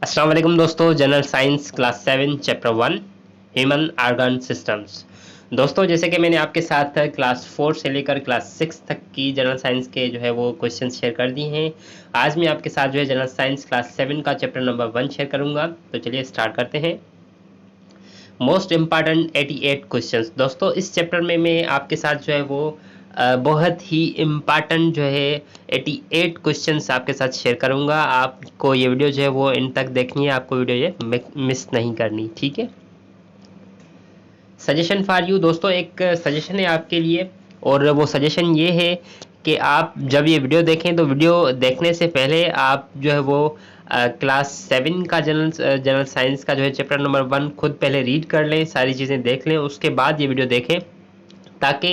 अस्सलाम वालेकुम दोस्तों, general science class 7 chapter 1 human organ systems. दोस्तों, जैसे कि मैंने आपके साथ क्लास 4 से लेकर क्लास 6 तक की जनरल साइंस के जो है वो क्वेश्चन शेयर कर दिए हैं। आज मैं आपके साथ जो है जनरल साइंस क्लास 7 का चैप्टर नंबर 1 शेयर करूंगा। तो चलिए स्टार्ट करते हैं। Most important 88 questions. दोस्तों, इस चैप्टर में मैं आपके साथ जो है वो बहुत ही इम्पॉर्टेंट जो है 88 क्वेश्चंस आपके साथ शेयर करूंगा। आपको ये वीडियो जो है वो इन तक देखनी है, आपको वीडियो ये मिस नहीं करनी, ठीक है। सजेशन फॉर यू दोस्तों, एक सजेशन है आपके लिए, और वो सजेशन ये है कि आप जब ये वीडियो देखें तो वीडियो देखने से पहले आप जो है वो क्लास 7 का जनरल साइंस का जो है चैप्टर नंबर 1 खुद पहले रीड कर लें, सारी चीज़ें देख लें, उसके बाद ये वीडियो देखें ताकि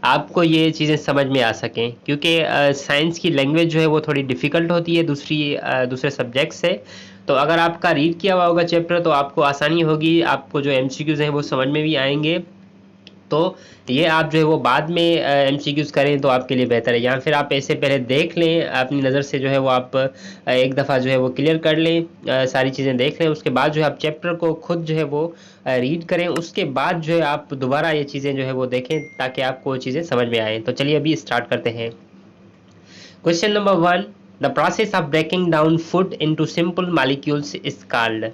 आपको ये चीज़ें समझ में आ सकें। क्योंकि साइंस की लैंग्वेज जो है वो थोड़ी डिफ़िकल्ट होती है दूसरे सब्जेक्ट से। तो अगर आपका रीड किया हुआ होगा चैप्टर तो आपको आसानी होगी, आपको जो एमसीक्यूज़ हैं वो समझ में भी आएंगे। तो ये आप जो है वो बाद में एमसीक्यूज़ करें तो आपके लिए बेहतर है, या फिर आप ऐसे पहले देख लें अपनी नज़र से, जो है वो आप एक दफ़ा जो है वो क्लियर कर लें, सारी चीज़ें देख लें, उसके बाद जो है आप चैप्टर को खुद जो है वो रीड करें, उसके बाद जो है आप दोबारा ये चीज़ें जो है वो देखें ताकि आपको चीज़ें समझ में आएँ। तो चलिए अभी स्टार्ट करते हैं। Question number 1, the process of breaking down food into simple molecules is called.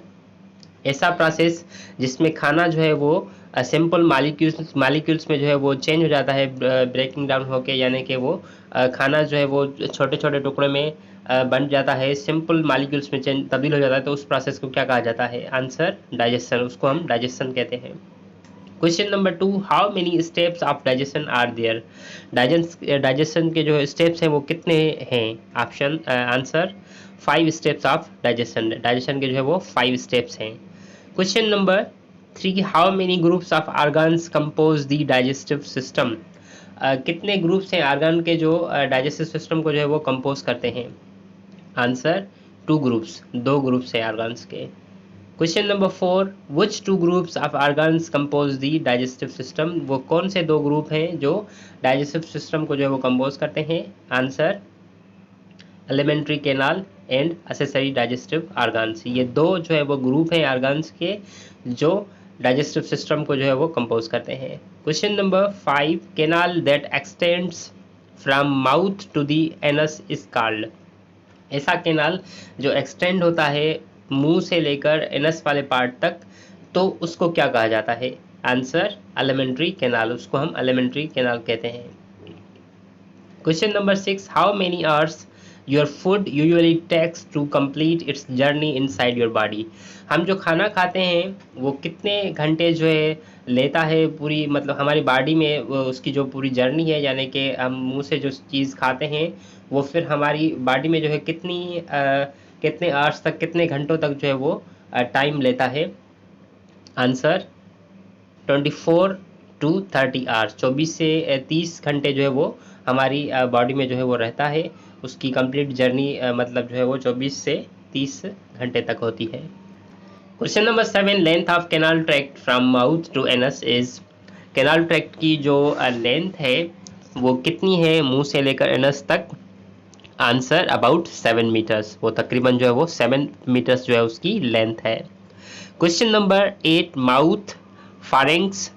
ऐसा प्रोसेस जिसमें खाना जो है वो सिंपल मालिक्यूल्स में जो है वो चेंज हो जाता है, ब्रेकिंग डाउन होके, यानी कि वो खाना जो है वो छोटे छोटे टुकड़े में बन जाता है, सिंपल मालिक्यूल्स में चेंज तब्दील हो जाता है। तो उस प्रोसेस को क्या कहा जाता है? आंसर डाइजेशन, उसको हम डाइजेशन कहते हैं। Question number 2, how many steps of digestion are there. Digestion के जो स्टेप्स हैं वो कितने हैं? Option answer 5 steps of digestion. Digestion के जो है वो 5 स्टेप्स हैं। Question number 3, how many groups of organs compose the digestive system. कितने ग्रुप्स हैं आर्गन के जो डाइजेस्टिव सिस्टम को जो है वो कंपोज करते हैं? आंसर 2 ग्रुप्स, 2 ग्रुप्स हैं ऑर्गन्स के। Question number 4, which 2 groups of organs compose the digestive system. वो कौन से 2 ग्रुप हैं जो डाइजेस्टिव सिस्टम को जो है वो कंपोज करते हैं? Answer alimentary canal and accessory digestive organs. ये 2 जो है वो ग्रुप हैं ऑर्गन्स के जो डाइजेस्टिव सिस्टम को जो है वो कंपोज करते हैं। Question number 5, canal that extends from mouth to the anus is called. ऐसा कैनाल जो एक्सटेंड होता है मुंह से लेकर एनस वाले पार्ट तक, तो उसको क्या कहा जाता है? आंसर एलिमेंट्री कैनाल, उसको हम एलिमेंट्री कैनाल कहते हैं। Question number 6, how many hours your food usually takes to complete its journey inside your body. हम जो खाना खाते हैं वो कितने घंटे जो है लेता है पूरी, मतलब हमारी बॉडी में उसकी जो पूरी जर्नी है, यानी कि हम मुंह से जो चीज़ खाते हैं वो फिर हमारी बॉडी में जो है कितने आवर्स तक, कितने घंटों तक जो है वो टाइम लेता है? आंसर 24 टू 30 आवर्स, 24 से 30 घंटे जो है वो हमारी बॉडी में जो है वो रहता है। उसकी कंप्लीट जर्नी मतलब जो है वो 24 से 30 घंटे तक होती है। Question number 7, length of canal tract from mouth to anus is. Canal tract की जो लेंथ है वो कितनी है मुंह से लेकर एनस तक? आंसर अबाउट 7 मीटर्स, वो तकरीबन जो है वो 7 मीटर्स जो है उसकी लेंथ है। Question number 8, mouth, pharynx,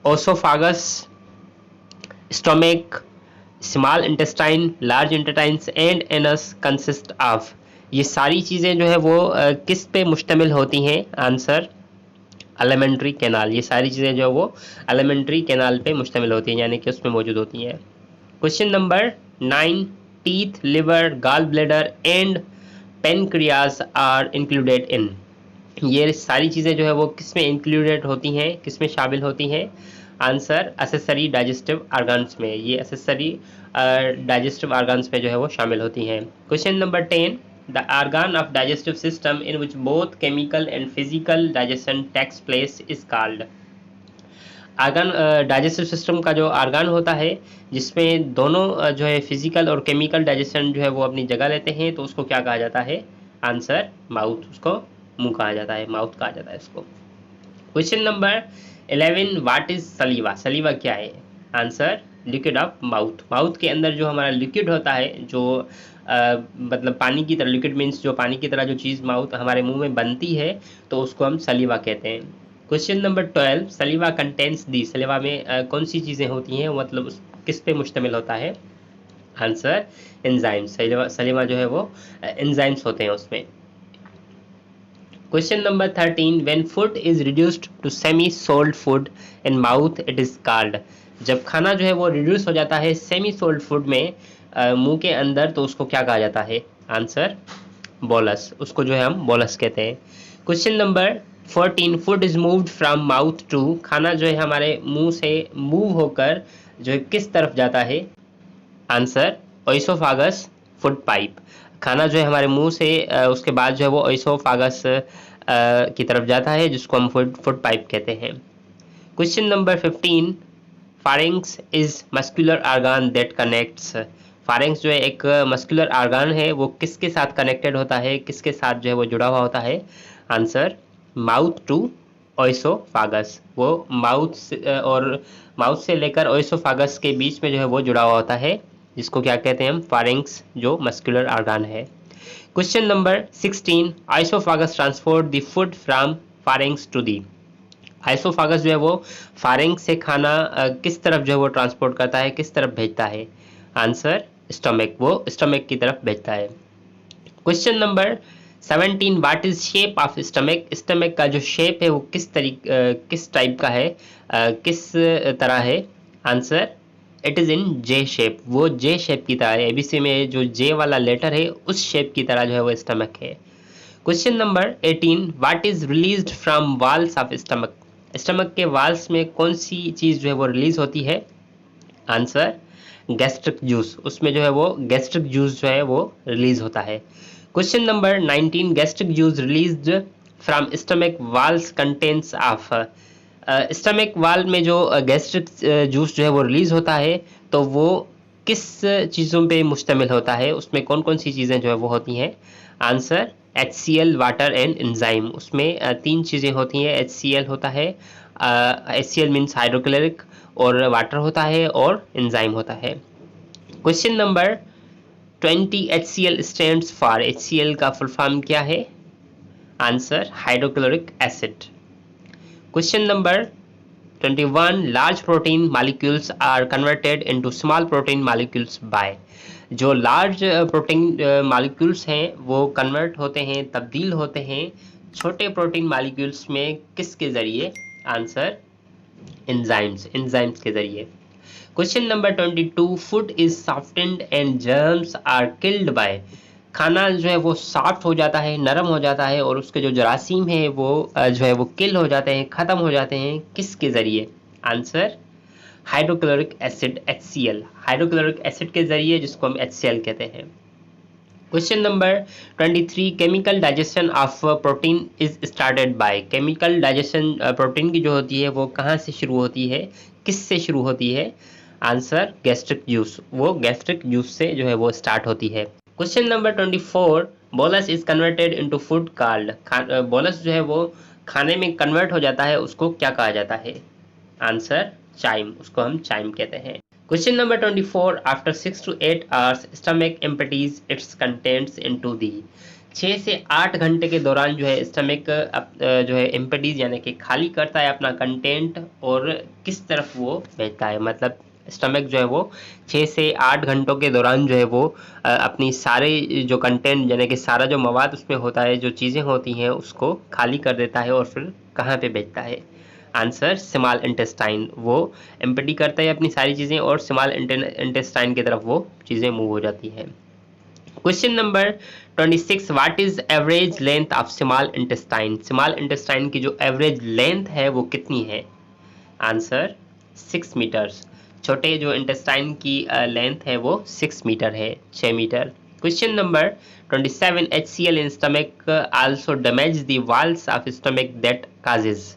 oesophagus, stomach, small intestine, large intestines and anus consist of. ये सारी चीज़ें जो है वो किस पे मुश्तमिल होती हैं? Answer alimentary canal. ये सारी चीज़ें जो है वो एलिमेंट्री कैनाल पे मुश्तमिल होती हैं, यानी कि उसमें मौजूद होती हैं। Question number 9, teeth, liver, gall bladder and pancreas are included in. ये सारी चीज़ें जो है वो किस में इंक्लूडेड होती हैं, किस में शामिल होती हैं? आंसर एक्सेसरी डाइजेस्टिव ऑर्गन्स में, ये एक्सेसरी डाइजेस्टिव ऑर्गन्स में जो है वो शामिल होती हैं। Question number 10, the organ of digestive system in which both chemical and physical digestion takes place is called. Organ, digestive system का जो आर्गन होता है जिसमें दोनों जो है फिजिकल और केमिकल डाइजेशन जो है वो अपनी जगह लेते हैं, तो उसको क्या कहा जाता है? आंसर माउथ, उसको मुंह कहा जाता है, माउथ कहा जाता है इसको। Question number 11, what is सलीवा। सलीवा क्या है? Answer liquid of mouth. Mouth के अंदर जो हमारा लिक्विड होता है, जो मतलब पानी की तरह, लिक्विड मीन्स जो पानी की तरह जो चीज़ माउथ हमारे मुंह में बनती है तो उसको हम सलीवा कहते हैं। क्वेश्चन नंबर 12, सलीवा कंटेंट्स दी, सलीवा में कौन सी चीज़ें होती हैं, मतलब किस पे मुश्तमिल होता है? Answer enzymes. सलीवा जो है वो एंजाइम्स होते हैं उसमें। Question number 13, when food is reduced to semi solid food in mouth it is called, जब खाना जो है वो रिड्यूस हो जाता है सेमी सोल्ड फूड में मुंह के अंदर, तो उसको क्या कहा जाता है? आंसर बोलस, उसको जो है हम बोलस कहते हैं। Question number 14, food is moved from mouth to, खाना जो है हमारे मुंह से मूव होकर जो है किस तरफ जाता है? Answer oesophagus food pipe. खाना जो है हमारे मुंह से उसके बाद जो है वो ओइसोफागस की तरफ जाता है, जिसको हम फूड पाइप कहते हैं। Question number 15, pharynx is muscular organ that connects, pharynx जो है एक मस्कुलर आर्गन है, वो किसके साथ कनेक्टेड होता है, किसके साथ जो है वो जुड़ा हुआ होता है? आंसर माउथ टू ओइसोफागस, वो माउथ से लेकर ओइसोफागस के बीच में जो है वो जुड़ा हुआ होता है, जिसको क्या कहते हैं हम? फारेंक्स, जो मस्कुलर आर्गन है। Question number 16, oesophagus transport the food from pharynx to the, oesophagus जो है वो फारेंक्स से खाना किस तरफ जो है वो ट्रांसपोर्ट करता है, किस तरफ भेजता है? आंसर स्टमक, वो स्टमक की तरफ भेजता है। Question number 17, what is shape of stomach, stomach का जो शेप है वो किस टाइप का है, किस तरह है? Answer it is in J shape, वो जे शेप की तरह है, एबीसी में जो जे वाला लेटर है उस शेप की तरह जो है वो स्टमक है। Question number 18, what is released from walls of stomach, stomach के वाल्स में कौन सी चीज जो है वो रिलीज होती है? आंसर गैस्ट्रिक जूस, उसमें जो है वो गैस्ट्रिक जूस जो है वो रिलीज होता है। Question number 19, gastric juice released from stomach walls contents of, stomach wall में जो गैस्ट्रिक जूस जो है वो रिलीज होता है, तो वो किस चीज़ों पे मुश्तमिल होता है, उसमें कौन कौन सी चीज़ें जो है वो होती हैं? Answer HCl, water and enzyme, उसमें तीन चीज़ें होती हैं। HCl होता है, HCl मीन्स हाइड्रोक्लोरिक, और वाटर होता है और एंजाइम होता है। Question number 20, HCl stands for, HCl का फुल फॉर्म क्या है? Answer hydrochloric acid. Question number 21, large protein molecules are converted into small protein molecules by, जो लार्ज प्रोटीन मॉलिक्यूल्स हैं वो कन्वर्ट होते हैं, तब्दील होते हैं छोटे प्रोटीन मॉलिक्यूल्स में, किसके जरिए? आंसर एंजाइम्स के जरिए। Question number 22, food is softened and germs are killed by, खाना जो है वो सॉफ्ट हो जाता है, नरम हो जाता है, और उसके जो जरासीम है वो जो है वो किल हो जाते हैं, ख़त्म हो जाते हैं, किसके ज़रिए? Answer hydrochloric acid HCl, hydrochloric acid के ज़रिए, जिसको हम HCl कहते हैं। Question number 23, chemical digestion of protein is started by, chemical digestion protein की जो होती है वो कहाँ से शुरू होती है, किस से शुरू होती है? आंसर गैस्ट्रिक जूस, वो गैस्ट्रिक जूस से जो है वो स्टार्ट होती है। Question number 24, bolus is converted into food called, bolus जो है वो खाने में कन्वर्ट हो जाता है, उसको क्या कहा जाता है? आंसर चाइम, उसको हम चाइम कहते हैं। Question number 24, after 6 to 8 hours stomach empties its contents into the, 6 से 8 घंटे के दौरान जो है स्टमक जो है एम्पटीज यानी कि खाली करता है अपना कंटेंट, और किस तरफ वो भेजता है, मतलब स्टमक जो है वो 6 से 8 घंटों के दौरान जो है वो अपनी सारे जो कंटेंट यानी कि सारा जो मवाद उसमें होता है, जो चीज़ें होती हैं, उसको खाली कर देता है, और फिर कहाँ पे भेजता है? आंसर स्मॉल इंटेस्टाइन, वो एम्पटी करता है अपनी सारी चीज़ें, और स्मॉल इंटेस्टाइन की तरफ वो चीज़ें मूव हो जाती हैं। Question number 26, what is average length of small intestine, small intestine की जो एवरेज लेंथ है वो कितनी है? आंसर 6 मीटर्स, छोटे जो इंटेस्टाइन की लेंथ है वो 6 मीटर है, 6 meter. Question number 27, HCl in stomach also damage the walls of stomach that causes,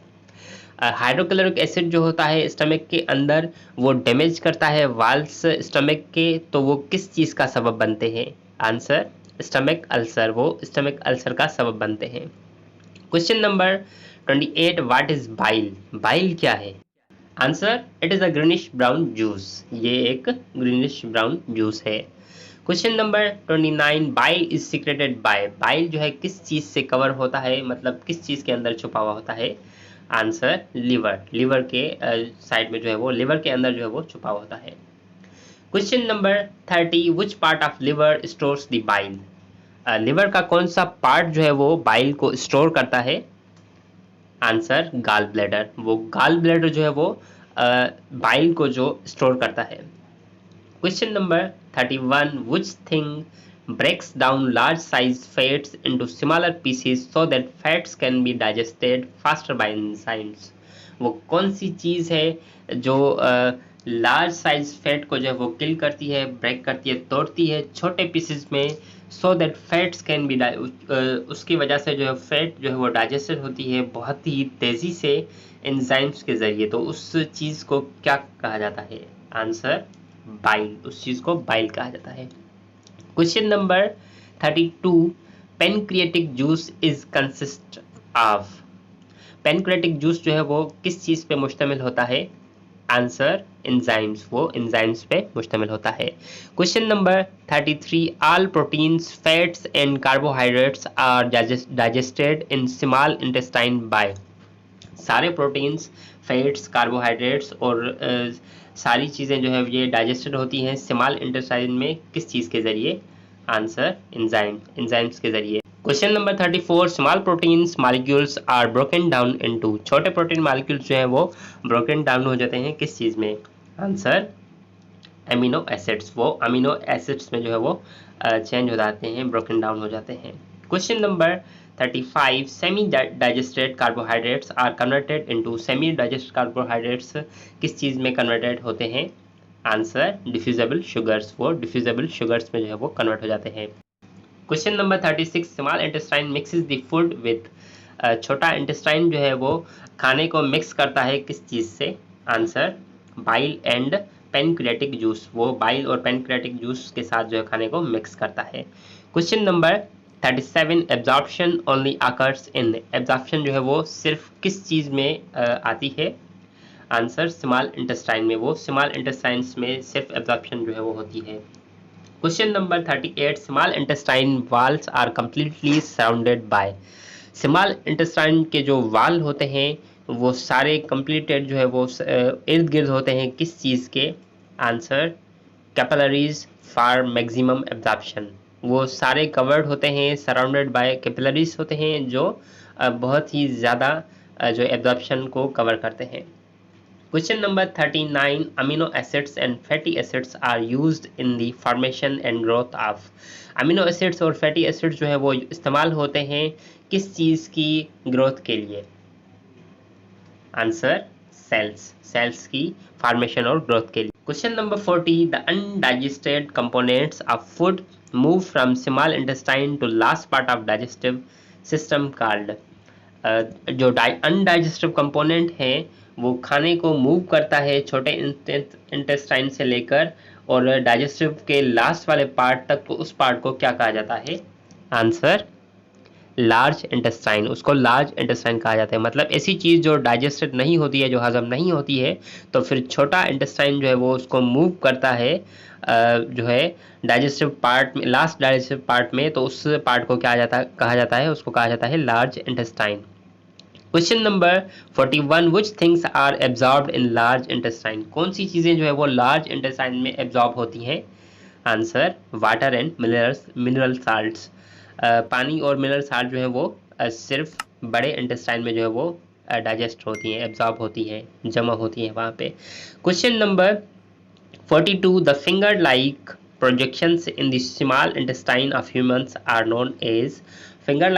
hydrochloric acid जो होता है स्टमक के अंदर वो डैमेज करता है वाल्स स्टमक के, तो वो किस चीज़ का सबब बनते हैं? आंसर स्टमक अल्सर, वो स्टमक अल्सर का सबब बनते हैं। Question number 28, what is bile, bile क्या है? Answer it is a greenish brown juice, ये एक ग्रीनिश ब्राउन जूस है। Question number 29, bile is secreted bye, bile जो है किस चीज से कवर होता है, मतलब किस चीज के अंदर छुपा हुआ होता है? आंसर लिवर, लिवर के साइड में जो है वो, लिवर के अंदर जो है वो छुपा होता है। Question number 30, which part of liver stores the bile, liver का कौन सा पार्ट जो है वो बाइल को स्टोर करता है? आंसर गाल ब्लैडर, वो गाल ब्लैडर जो है वो बाइल को जो स्टोर करता है। Question number 31, which thing breaks down large size fats into smaller pieces so that fats can be digested faster by enzymes, वो कौन सी चीज है जो लार्ज साइज फैट को जो है वो किल करती है, ब्रेक करती है, तोड़ती है छोटे पीसेस में, so that fats can be, उसकी वजह से जो है फैट जो है वो डाइजेस्टेड होती है बहुत ही तेजी से एंजाइम्स के जरिए, तो उस चीज को क्या कहा जाता है? आंसर बाइल, उस चीज को बाइल कहा जाता है। Question number 32, pancreatic juice is consist of, pancreatic juice जो है वो किस चीज पे मुश्तमिल होता है? आंसर एंजाइम्स, वो एंजाइम्स पे मुश्तमिल होता है। Question number 33, all proteins, fats and carbohydrates are digested in small intestine by, सारे प्रोटीन्स, फैट्स, कार्बोहाइड्रेट्स और सारी चीज़ें जो है ये डाइजेस्टेड होती हैं स्मॉल इंटेस्टाइन में, किस चीज़ के ज़रिए? आंसर एंजाइम, एंजाइम्स के ज़रिए। Question number 34, small proteins molecules are broken down into, छोटे प्रोटीन मॉलिक्यूल्स जो हैं वो ब्रोकन डाउन हो जाते हैं किस चीज़ में? आंसर अमीनो एसिड्स, वो अमीनो एसिड्स में जो है वो चेंज हो जाते हैं, ब्रोकन डाउन हो जाते हैं। Question number 35, semi digested carbohydrates are converted into, semi digested carbohydrates किस चीज़ में कन्वर्टेड होते हैं? आंसर डिफ्यूजेबल शुगर्स, वो डिफ्यूजेबल शुगर्स में जो है वो कन्वर्ट हो जाते हैं। Question number 36, small intestine mixes the food with, छोटा इंटेस्टाइन जो है वो खाने को मिक्स करता है किस चीज़ से? Answer bile and pancreatic juice, वो बाइल और पेनक्रिएटिक जूस के साथ जो है खाने को मिक्स करता है। Question number 37, absorption only occurs in, absorption जो है वो सिर्फ किस चीज़ में आती है? आंसर स्मॉल इंटेस्टाइन में, वो स्मॉल इंटेस्टाइन्स में सिर्फ एब्जॉर्प्शन जो है वो होती है। Question number 38, small intestine walls are completely surrounded by, small intestine के जो वाल होते हैं वो सारे कंप्लीटेड जो है वो इर्द गिर्द होते हैं किस चीज़ के? Answer capillaries for maximum absorption, वो सारे कवर्ड होते हैं, सराउंडेड बाय कैपिलरीज होते हैं जो बहुत ही ज़्यादा जो एब्जॉर्प्शन को कवर करते हैं। Question number 39, amino acids and fatty acids are used in the formation and growth of, amino acids और फैटी एसिड्स जो है वो इस्तेमाल होते हैं किस चीज़ की ग्रोथ के लिए? आंसर सेल्स, सेल्स की फॉर्मेशन और ग्रोथ के लिए। Question number 40, the undigested components of food move from small intestine to last part of digestive system called, जो अनडाइजेस्टिव कंपोनेंट है वो खाने को मूव करता है छोटे इंटेस्टाइन से लेकर और डाइजेस्टिव के लास्ट वाले पार्ट तक, तो उस पार्ट को क्या कहा जाता है? आंसर लार्ज इंटेस्टाइन, उसको लार्ज इंटेस्टाइन कहा जाता है। मतलब ऐसी चीज़ जो डाइजेस्टेड नहीं होती है, जो हजम नहीं होती है, तो फिर छोटा इंटेस्टाइन जो है वो उसको मूव करता है जो है डाइजेस्टिव पार्ट में, लास्ट डाइजेस्टिव पार्ट में, तो उस पार्ट को क्या कहा जाता है? उसको कहा जाता है large intestine. Question number 41, which things are absorbed in large intestine, कौन सी चीज़ें जो है वो लार्ज इंटेस्टाइन में एब्जॉर्ब होती हैं? Answer water and mineral salts, पानी और मिनरल साल्ट जो है वो सिर्फ बड़े इंटेस्टाइन में जो है वो डाइजेस्ट होती हैं, एब्जॉर्ब होती हैं, जमा होती हैं वहाँ पे। Question number 42, the finger like projections in the small intestine of humans are known as, finger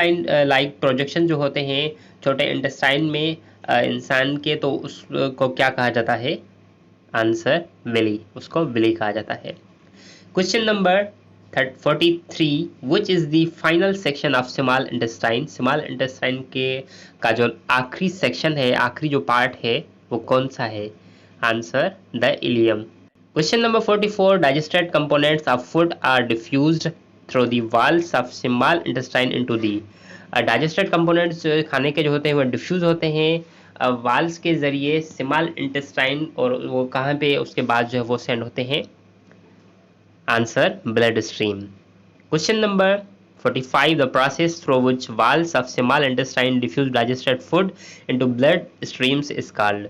like projection जो होते हैं छोटे इंटेस्टाइन में इंसान के, तो उसको क्या कहा जाता है? आंसर विली, उसको विली कहा जाता है। Question number 43, which is the final section of small intestine, small intestine के का जो आखिरी सेक्शन है, आखिरी जो पार्ट है वो कौन सा है? Answer the ileum. Question number 44, digested components of food are diffused through the walls of small intestine into the, digested components खाने के जो होते हैं वो डिफ्यूज होते हैं वाल्स के ज़रिए स्मॉल इंटेस्टाइन, और वो कहाँ पे उसके बाद जो है वो सेंड होते हैं? Answer blood stream. Question number 45, the process through which walls of small intestine diffuse digested food into blood streams is called।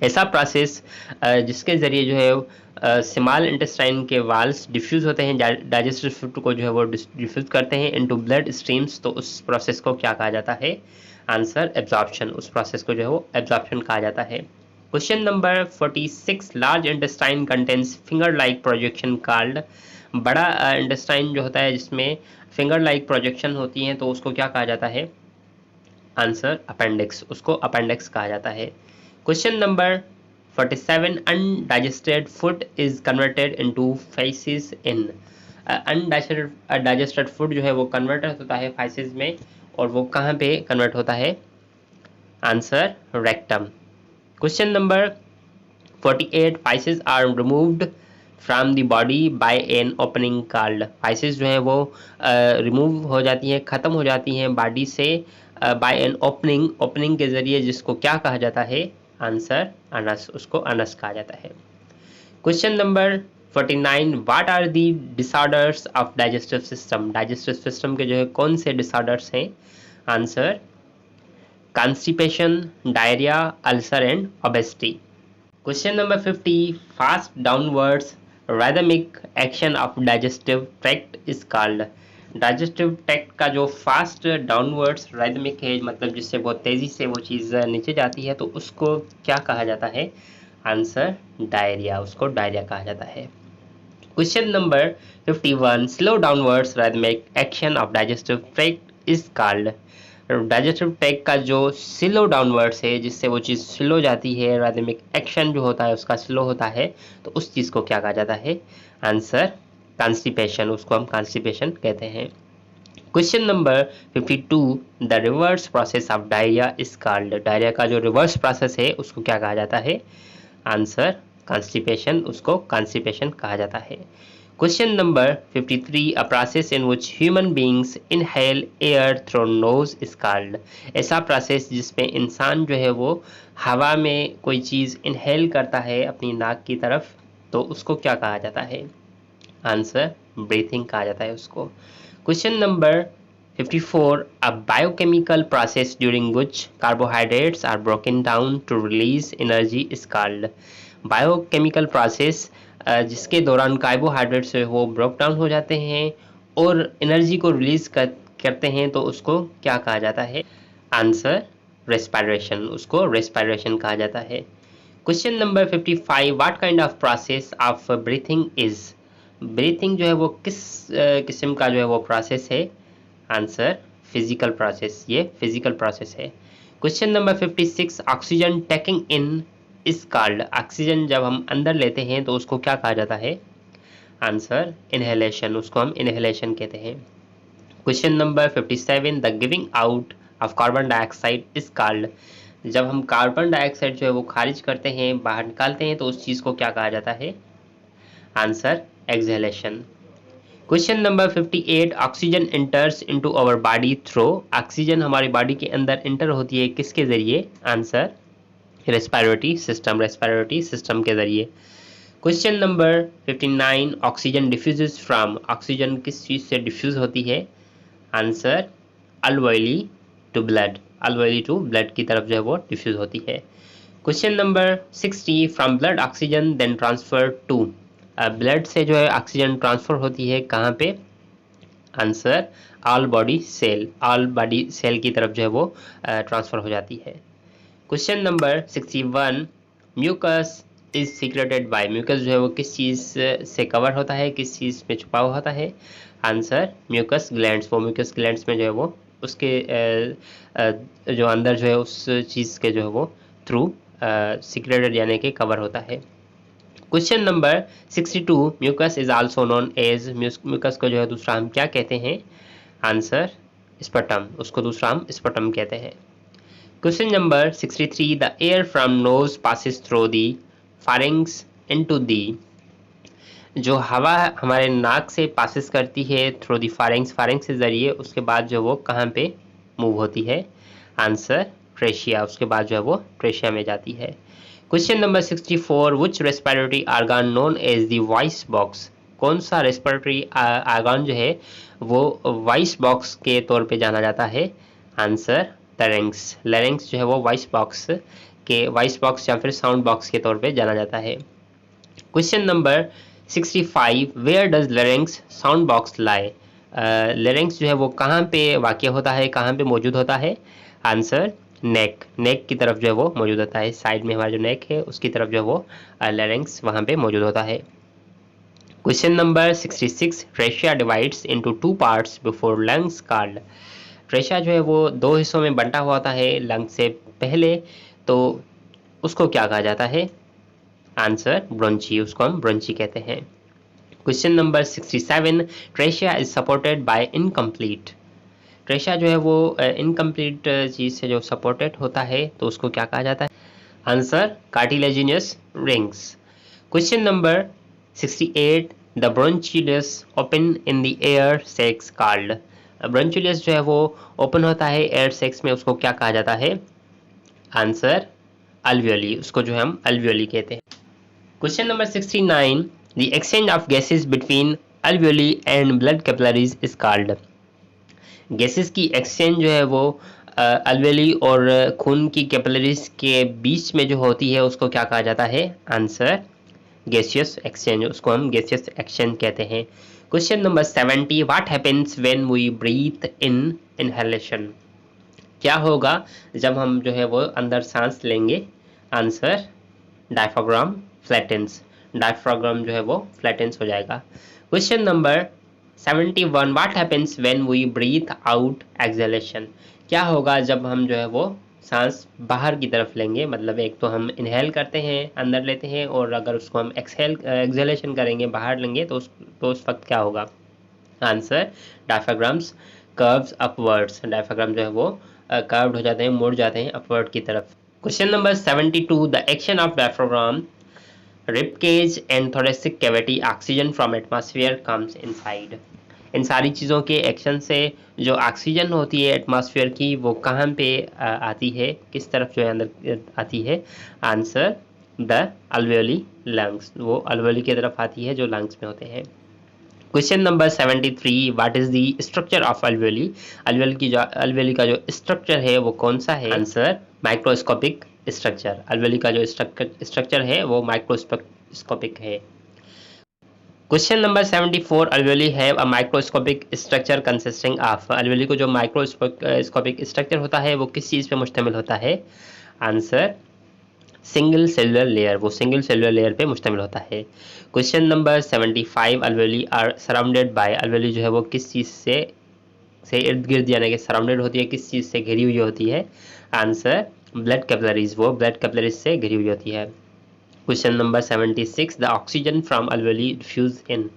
ऐसा प्रोसेस जिसके जरिए जो है स्मॉल इंटेस्टाइन के वाल्स डिफ्यूज होते हैं, डाइजेस्टिव फूड को जो है वो डिफ्यूज करते हैं इनटू ब्लड स्ट्रीम्स, तो उस प्रोसेस को क्या कहा जाता है? Answer absorption. उस प्रोसेस को जो है वो एब्जॉर्प्शन कहा जाता है। Question number 46, large intestine contains finger like projection called. बड़ा इंटेस्टाइन जो होता है जिसमें फिंगर लाइक प्रोजेक्शन होती हैं तो उसको क्या कहा जाता है? Answer appendix. उसको अपेंडिक्स कहा जाता है। Question number 47, undigested food is converted into faces in. Undigested food जो है वो कन्वर्ट होता है फेसिस में, और वो कहाँ पे कन्वर्ट होता है? Answer rectum. Question number 48, faeces are removed from the body by an opening called. Faeces जो है वो रिमूव हो जाती हैं, ख़त्म हो जाती हैं बॉडी से बाय एन ओपनिंग, ओपनिंग के जरिए, जिसको क्या कहा जाता है? Answer anus. उसको अनस कहा जाता है। Question number 49, what are the disorders of digestive system. Digestive system के जो है कौन से डिसऑर्डर्स हैं? Answer constipation, diarrhoea, ulcer and obesity. Question number 50, fast downwards rhythmic action of digestive tract is called. Digestive tract का जो fast downwards राइथमिक है, मतलब जिससे बहुत तेज़ी से वो चीज़ नीचे जाती है, तो उसको क्या कहा जाता है? Answer diarrhoea. उसको डायरिया कहा जाता है। Question number 51, slow downwards rhythmic action of digestive tract is called. Digestive tract का जो स्लो डाउनवर्ड्स है, जिससे वो चीज़ स्लो जाती है, राइथमिक एक्शन जो होता है उसका स्लो होता है, तो उस चीज़ को क्या कहा जाता है? Answer constipation. उसको हम कॉन्स्टिपेशन कहते हैं। Question number 52, the reverse process of diarrhoea is called. Diarrhoea का जो रिवर्स प्रोसेस है उसको क्या कहा जाता है? Answer constipation. उसको कॉन्स्टिपेशन कहा जाता है। Question number 53, a process in which human beings inhale air through nose is called. ऐसा प्रोसेस जिसमें इंसान जो है वो हवा में कोई चीज़ इनहेल करता है अपनी नाक की तरफ, तो उसको क्या कहा जाता है? आंसर ब्रीथिंग कहा जाता है उसको। Question number 54, a biochemical process during which carbohydrates are broken down to release energy is called. Biochemical process जिसके दौरान कार्बोहाइड्रेट्स वो ब्रोक डाउन हो जाते हैं और एनर्जी को रिलीज करते हैं, तो उसको क्या कहा जाता है? Answer respiration. उसको रेस्पिरेशन कहा जाता है। Question number 55, what kind of process of breathing is. Breathing जो है वो किस किस्म का जो है वो प्रोसेस है? Answer physical process. ये फिजिकल प्रोसेस है। Question number 56, oxygen taking in is called. Oxygen जब हम अंदर लेते हैं तो उसको क्या कहा जाता है? Answer inhalation. उसको हम इनहेलेशन कहते हैं। Question number 57, the giving out of carbon dioxide is called. जब हम कार्बन डाइऑक्साइड जो है वो खारिज करते हैं, बाहर निकालते हैं, तो उस चीज़ को क्या कहा जाता है? Answer exhalation. Question number 58, oxygen enters into our body through. Oxygen हमारी बॉडी के अंदर एंटर होती है किसके जरिए? Answer respiratory system. Respiratory system के जरिए। Question number 59, oxygen diffuses from. Oxygen किस चीज़ से डिफ्यूज होती है? Answer alveoli to blood. Alveoli to blood की तरफ जो है वो डिफ्यूज होती है। Question number 60, from blood oxygen then transfer to. Blood से जो है ऑक्सीजन ट्रांसफर होती है कहाँ पे? Answer all body cell. All body cell की तरफ जो है वो ट्रांसफर हो जाती है। Question number 61, mucus is secreted by. Mucus जो है वो किस चीज़ से कवर होता है, किस चीज़ में छुपा हुआ होता है? Answer mucus glands. वो म्यूकस ग्लैंड्स में जो है वो उसके जो अंदर जो है उस चीज़ के जो है वो थ्रू सीक्रेटेड यानी कि कवर होता है। Question number 62, mucus is also known as. Mucus को जो है दूसरा हम क्या कहते हैं? Answer sputum. उसको दूसरा हम स्पटम कहते हैं। Question number 63, the air from nose passes through the pharynx into the. जो हवा हमारे नाक से पासिस करती है थ्रू दी फारिंग्स, फारिंग्स के जरिए, उसके बाद जो वो कहाँ पे मूव होती है? Answer trachea. उसके बाद जो है वो ट्रेशिया में जाती है। Question number 64, which respiratory organ known as the voice box? कौन सा रेस्पिरेटरी आर्गन जो है वो वॉइस बॉक्स के तौर पे जाना जाता है? Answer larynx. लैरिंक्स जो है वो वॉइस बॉक्स या फिर साउंड बॉक्स के तौर पे जाना जाता है। Question number 65, where does larynx sound box lie? Larynx जो है वो कहाँ पे वाक़या होता है, कहाँ पे मौजूद होता है? आंसर नेक की तरफ जो है वो मौजूद होता है। साइड में हमारा जो नेक है उसकी तरफ जो है वो लैरिंक्स वहाँ पे मौजूद होता है। Question number 66, trachea divides into 2 parts before lungs called? Trachea जो है वो 2 हिस्सों में बंटा हुआ होता है लंग्स से पहले, तो उसको क्या कहा जाता है? आंसर ब्रोंची, उसको हम ब्रोंची कहते हैं। Question number 67, trachea is supported by incomplete? Trachea जो है वो इनकम्प्लीट चीज़ से जो सपोर्टेड होता है तो उसको क्या कहा जाता है? Answer cartilaginous rings. Question number 68, the bronchioles open in the air sacs called? Bronchioles जो है वो ओपन होता है एयर सेक्स में, उसको क्या कहा जाता है? आंसर अल्वियोली, उसको जो हम अल्वियोली कहते हैं। Question number 69, the exchange of gases between alveoli and blood capillaries is called? Gases की एक्सचेंज जो है वो अल्वेली और खून की कैपिलरीज के बीच में जो होती है उसको क्या कहा जाता है? आंसर गैसियस एक्सचेंज, उसको हम गैसियस एक्सचेंज कहते हैं। Question number 70, what happens when we breathe in inhalation? क्या होगा जब हम जो है वो अंदर सांस लेंगे? आंसर डायफ्राग्राम फ्लैटेंस, डायफ्राग्राम जो है वो फ्लैटेंस हो जाएगा। Question number 71, what happens when we breathe out exhalation? क्या होगा जब हम जो है वो सांस बाहर की तरफ लेंगे? मतलब एक तो हम इनहेल करते हैं, अंदर लेते हैं, और अगर उसको हम एक्सहेलेशन करेंगे, बाहर लेंगे, तो उस वक्त क्या होगा? आंसर डायफ्राग्राम्स कर्व्स अपवर्ड्स, डायफ्राग्राम जो है वो कर्व्ड हो जाते हैं, मुड़ जाते हैं अपवर्ड की तरफ। Question number 72, the action of diaphragm rib cage and thoracic cavity oxygen from atmosphere comes inside? इन सारी चीज़ों के एक्शन से जो ऑक्सीजन होती है एटमॉस्फेयर की वो कहाँ पे आती है, किस तरफ जो है अंदर आती है? आंसर द अल्वेओली लंग्स, वो अल्वेओली की तरफ आती है जो लंग्स में होते हैं। Question number 73, what is the structure of alveoli? Alveoli का जो स्ट्रक्चर है वो कौन सा है? Answer microscopic structure. अल्वेओली का जो स्ट्रक्चर है वो माइक्रोस्कोपिक है। Question number 74, alveoli have a microscopic structure consisting of? Alveoli को जो माइक्रोस्कोपिक स्ट्रक्चर होता है वो किस चीज़ पे मुश्तमिल होता है? आंसर सिंगल सेलुलर लेयर, वो सिंगल सेलुलर लेयर पे मुश्तमिल होता है। Question number 75, alveoli are surrounded by? Alveoli जो है वो किस चीज़ से इर्द गिर्द यानी कि सराउंडेड होती है, किस चीज़ से घिरी हुई होती है? आंसर ब्लड कैपिलरीज, वो ब्लड कैपिलरीज से घिरी हुई होती है। Question number 76, the oxygen from alveoli diffuse in?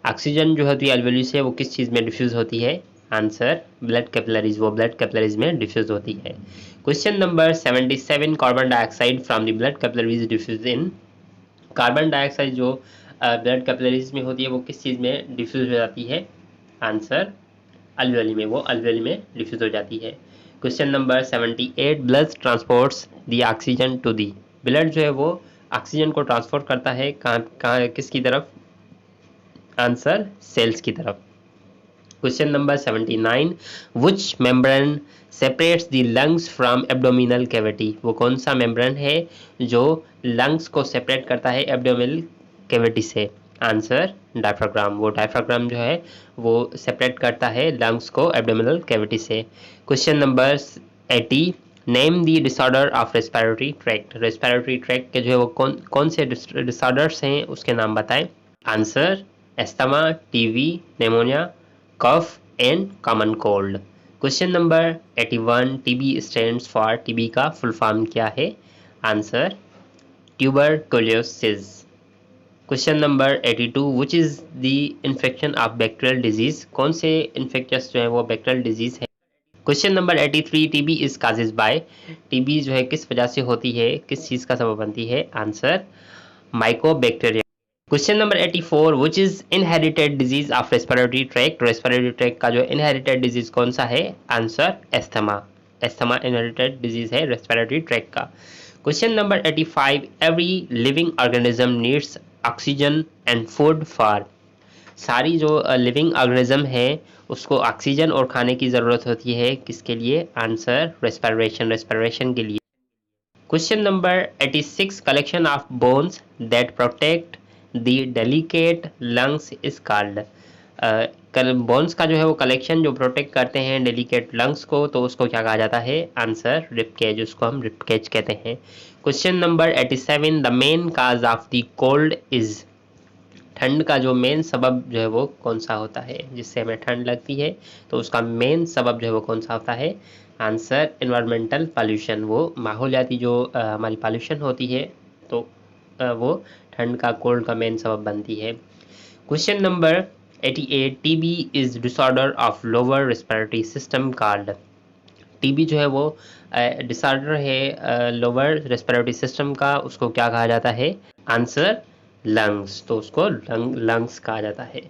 Oxygen जो होती है अल्वेओली से वो किस चीज़ में डिफ्यूज होती है? आंसर ब्लड कैपिलरीज, वो ब्लड कैपिलरीज में डिफ्यूज होती है। Question number 77, carbon dioxide from the blood capillaries diffuse in? Carbon dioxide जो ब्लड कैपिलरीज में होती है वो किस चीज़ में डिफ्यूज हो जाती है? आंसर अल्वेओली में, वो अल्वेओली में डिफ्यूज हो जाती है। Question number 78, blood transports the oxygen to the? Blood जो है वो ऑक्सीजन को ट्रांसपोर्ट करता है कहाँ किसकी तरफ? आंसर सेल्स की तरफ। Question number 79, which membrane separates the lungs from abdominal cavity? वो कौन सा मेम्ब्रेन है जो लंग्स को सेपरेट करता है एब्डोमिनल कैविटी से? आंसर डायफ्राग्राम, वो डायफ्राग्राम जो है वो सेपरेट करता है लंग्स को एब्डोमिनल कैविटी से। Question number 80, name the disorder of respiratory tract? Respiratory tract के जो है वो कौन से डिसऑर्डर्स हैं उसके नाम बताएं? Answer asthma, TB, pneumonia, cough and common cold. Question number 81, TB stands for? TB का फुल फॉर्म क्या है? Answer tuberculosis. Question number 82, which is the infection of bacterial disease? कौन से इन्फेक्शस जो है वो बैक्टीरियल डिजीज है? Question number 83, TB is causes by? TB जो है किस वजह से होती है, किस चीज़ का सबब बनती है? Answer mycobacteria. Question number 84, which is inherited disease of respiratory tract? Respiratory tract का जो इनहेरिटेड डिजीज कौन सा है? Answer asthma, asthma inherited disease है रेस्पिरेटरी ट्रैक्ट का। Question number 85, every living organism needs oxygen and food for. सारी जो living organism है उसको ऑक्सीजन और खाने की ज़रूरत होती है, किसके लिए? आंसर रेस्पिरेशन के लिए। Question number 86, collection of bones that protect the delicate lungs is called. Bones का जो है वो कलेक्शन जो प्रोटेक्ट करते हैं डेलिकेट लंग्स को, तो उसको क्या कहा जाता है? आंसर रिबकेज, उसको हम रिबकेज कहते हैं। Question number 87, the main cause of the cold is. ठंड का जो मेन सबब जो है वो कौन सा होता है जिससे हमें ठंड लगती है? तो उसका मेन सबब जो है वो कौन सा होता है? आंसर एनवायरमेंटल पॉल्यूशन, वो माहौलियाती जो हमारी पॉल्यूशन होती है, तो वो ठंड का, कोल्ड का मेन सबब बनती है। Question number 88, TB is disorder of lower respiratory system called. TB जो है वो डिसऑर्डर है लोअर रेस्पिरेटरी सिस्टम का, उसको क्या कहा जाता है? आंसर लंग्स, तो उसको लंग्स कहा जाता है।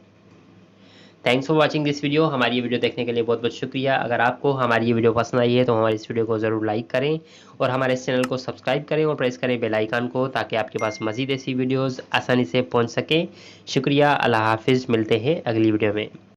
Thanks for watching this video. हमारी ये वीडियो देखने के लिए बहुत बहुत शुक्रिया। अगर आपको हमारी ये वीडियो पसंद आई है तो हमारी इस वीडियो को ज़रूर लाइक करें और हमारे इस चैनल को सब्सक्राइब करें और प्रेस करें बेल आइकन को, ताकि आपके पास मज़ीद ऐसी वीडियोज़ आसानी से पहुँच सकें। शुक्रिया, अल्लाह हाफिज़, मिलते हैं अगली वीडियो में।